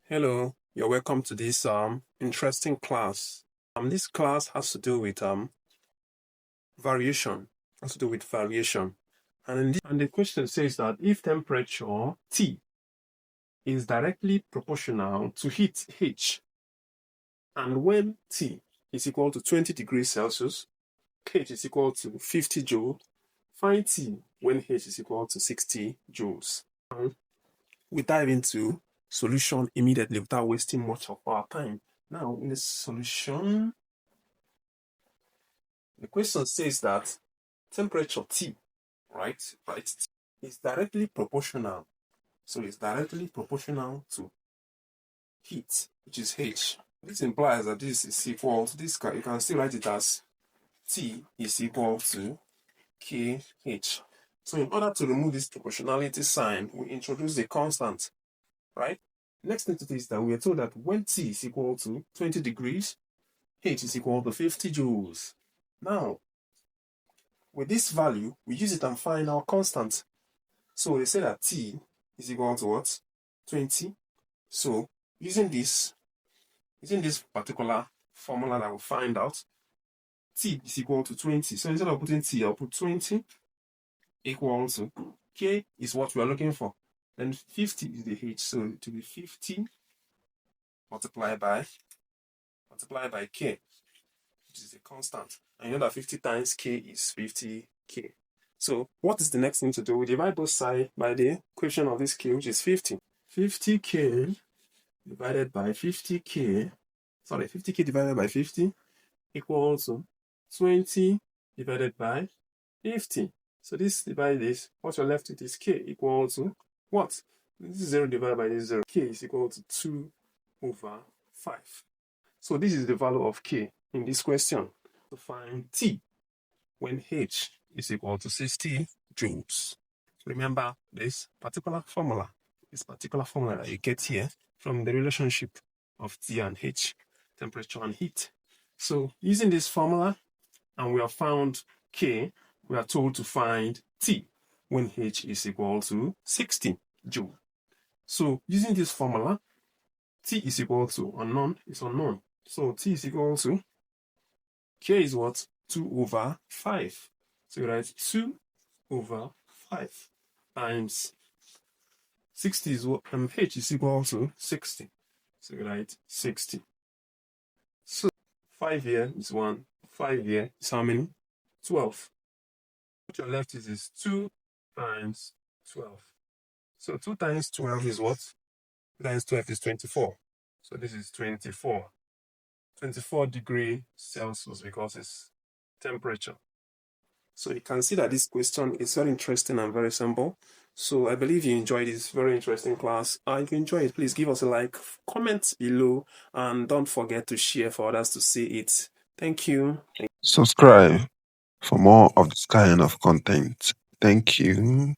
Hello, you're welcome to this interesting class. This class has to do with variation. And the question says that if temperature T is directly proportional to heat H, and when T is equal to 20 degrees Celsius, H is equal to 50 joules, find T when H is equal to 60 joules. We dive into solution immediately without wasting much of our time. Now, in the solution, the question says that temperature T, right, is directly proportional. So it's directly proportional to heat, which is H. This implies that this is equal to this. You can still write it as T is equal to KH. So in order to remove this proportionality sign, we introduce the constant, right? Next thing to this is that we are told that when T is equal to 20 degrees, H is equal to 50 joules. Now, with this value, we use it and find our constant. So they say that T is equal to what? 20. So using this particular formula that we'll find out, T is equal to 20. So instead of putting T, I'll put 20 equal to K is what we're looking for. Then 50 is the H. So it will be 50 multiplied by K, which is a constant. And you know that 50 times K is 50K. So what is the next thing to do? We divide both sides by the equation of this K, which is 50. 50K divided by 50K, 50K divided by 50 equals to 20 divided by 50. So this divide this, what you're left with is K equal to what? This is 0 divided by this 0. K is equal to 2 over 5. So this is the value of K in this question. To find T when H is equal to 60 joules. Remember this particular formula that you get here from the relationship of T and H, temperature and heat. So using this formula, and we have found K, we are told to find T when H is equal to 60 joule. So using this formula, T is equal to unknown, is unknown. So T is equal to K is what? 2 over 5. So you write 2 over 5 times 60 is what? H is equal to 60. So you write 60. So 5 here is 1. 5 here is how many? 12. What you're left is 2 times 12. So 2 times 12 is what? 2 times 12 is 24. So this is 24. 24 degrees Celsius because it's temperature. So you can see that this question is very interesting and very simple. So I believe you enjoyed this very interesting class. If you enjoyed it, please give us a like, comment below, and don't forget to share for others to see it. Thank you. Subscribe for more of this kind of content. Thank you.